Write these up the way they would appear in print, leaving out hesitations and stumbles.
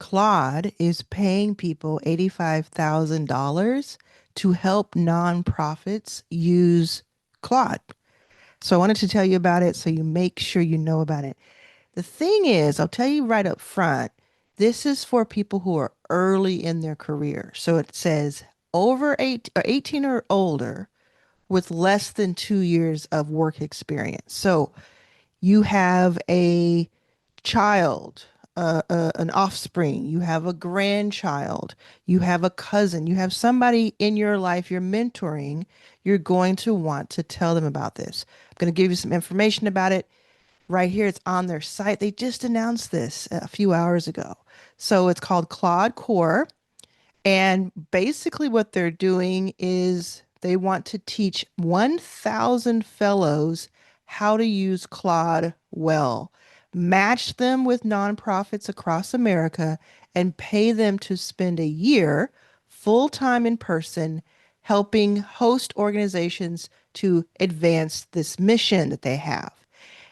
Claude is paying people $85,000 to help nonprofits use Claude. So I wanted to tell you about it so you make sure you know about it. The thing is, I'll tell you right up front, this is for people who are early in their career. So it says over 18 or older with less than 2 years of work experience. So you have a child, an offspring, you have a grandchild, you have a cousin, you have somebody in your life you're mentoring, you're going to want to tell them about this. I'm going to give you some information about it right here. It's on their site. They just announced this a few hours ago. So it's called Claude Core. And basically, what they're doing is they want to teach 1,000 fellows how to use Claude well, match them with nonprofits across America, and pay them to spend a year full time in person helping host organizations to advance this mission that they have.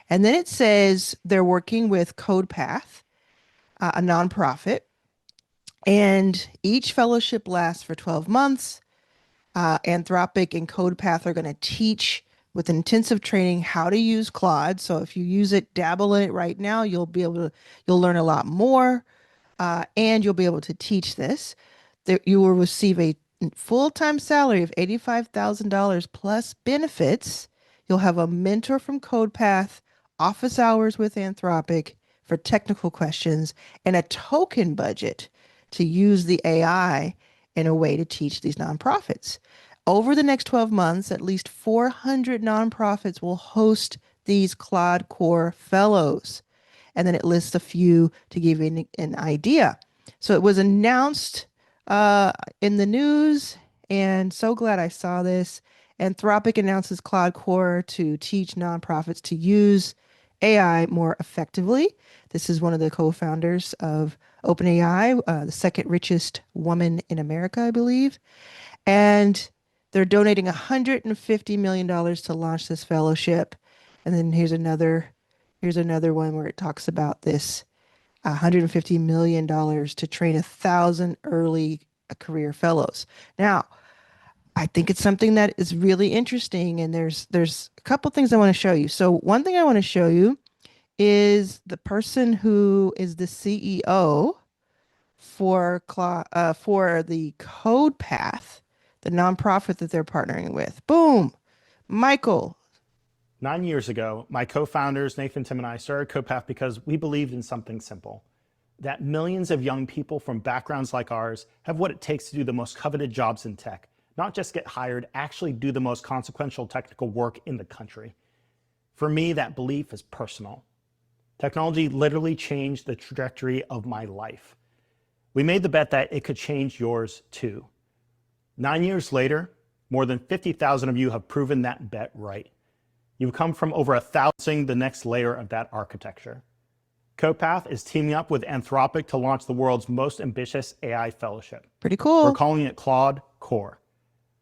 And then it says they're working with CodePath, a nonprofit, and each fellowship lasts for 12 months. Anthropic and CodePath are going to teach with intensive training how to use Claude. So if you use it, dabble in it right now, you'll learn a lot more, and you'll be able to teach this. You will receive a full-time salary of $85,000 plus benefits. You'll have a mentor from CodePath, office hours with Anthropic for technical questions, and a token budget to use the AI in a way to teach these nonprofits. Over the next 12 months, at least 400 nonprofits will host these Claude Core Fellows. And then it lists a few to give you an idea. So it was announced in the news, and so glad I saw this. Anthropic announces Claude Core to teach nonprofits to use AI more effectively. This is one of the co-founders of OpenAI, the second richest woman in America, I believe. And they're donating $150 million to launch this fellowship. And then here's another one where it talks about this $150 million to train 1,000 early career fellows. Now, I think it's something that is really interesting, and there's a couple things I want to show you. So one thing I want to show you is the person who is the CEO for the CodePath, the nonprofit that they're partnering with. Boom, Michael. 9 years ago, my co-founders, Nathan, Tim, and I started CodePath because we believed in something simple, that millions of young people from backgrounds like ours have what it takes to do the most coveted jobs in tech, not just get hired, actually do the most consequential technical work in the country. For me, that belief is personal. Technology literally changed the trajectory of my life. We made the bet that it could change yours too. 9 years later, more than 50,000 of you have proven that bet right. You've come from over 1,000 the next layer of that architecture. CodePath is teaming up with Anthropic to launch the world's most ambitious AI fellowship. Pretty cool. We're calling it Claude Core.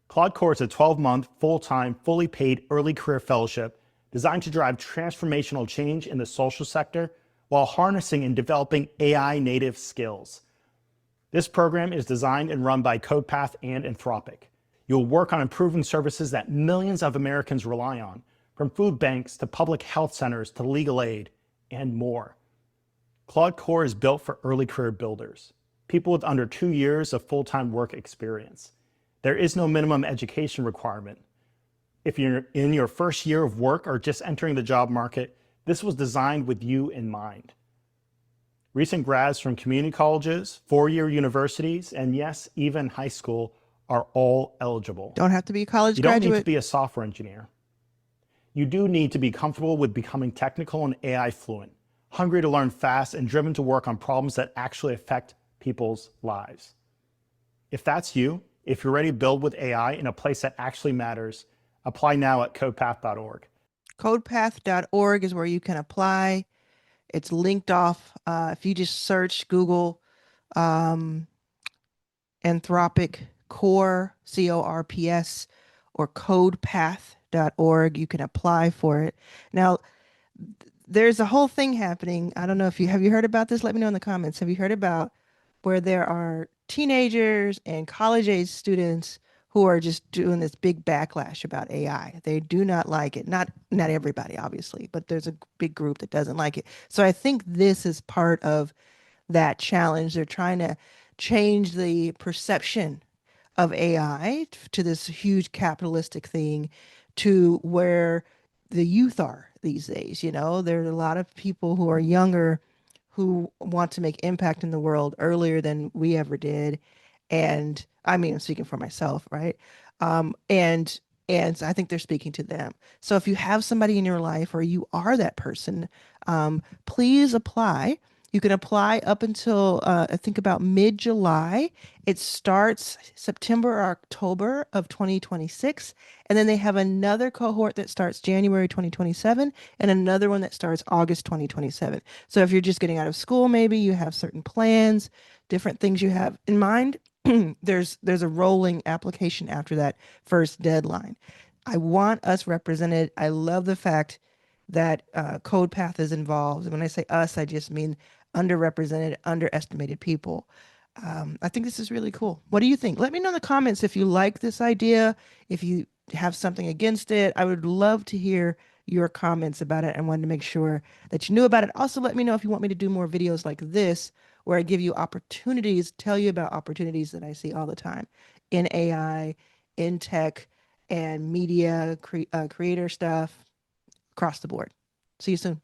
Claude Core is a 12-month, full-time, fully paid early career fellowship designed to drive transformational change in the social sector while harnessing and developing AI native skills. This program is designed and run by CodePath and Anthropic. You'll work on improving services that millions of Americans rely on, from food banks to public health centers to legal aid, and more. Claude Core is built for early career builders, people with under 2 years of full-time work experience. There is no minimum education requirement. If you're in your first year of work or just entering the job market, this was designed with you in mind. Recent grads from community colleges, four-year universities, and yes, even high school are all eligible. Don't have to be a college You don't graduate. need to be a software engineer. You do need to be comfortable with becoming technical and AI fluent, hungry to learn fast, and driven to work on problems that actually affect people's lives. If that's you, if you're ready to build with AI in a place that actually matters, apply now at codepath.org. Codepath.org is where you can apply. It's linked off. If you just search Google Anthropic Core, CORPS, or codepath.org, you can apply for it. Now, there's a whole thing happening. I don't know if have you heard about this? Let me know in the comments. Have you heard about where there are teenagers and college age students who are just doing this big backlash about AI. They do not like it. Not everybody, obviously, but there's a big group that doesn't like it. So I think this is part of that challenge. They're trying to change the perception of AI to this huge capitalistic thing to where the youth are these days. You know, there are a lot of people who are younger who want to make impact in the world earlier than we ever did. And I mean, I'm speaking for myself, right? Um, and and I think they're speaking to them. So if you have somebody in your life or you are that person, please apply. You can apply up until I think about mid-July. It starts September or October of 2026. And then they have another cohort that starts January 2027 and another one that starts August 2027. So if you're just getting out of school, maybe you have certain plans, different things you have in mind, there's a rolling application after that first deadline. I want us represented. I love the fact that CodePath is involved. When I say us, I just mean underrepresented, underestimated people. I think this is really cool. What do you think? Let me know in the comments if you like this idea, if you have something against it. I would love to hear your comments about it and wanted to make sure that you knew about it. Also, let me know if you want me to do more videos like this where I give you opportunities, tell you about opportunities that I see all the time in AI, in tech, and media creator stuff across the board. See you soon.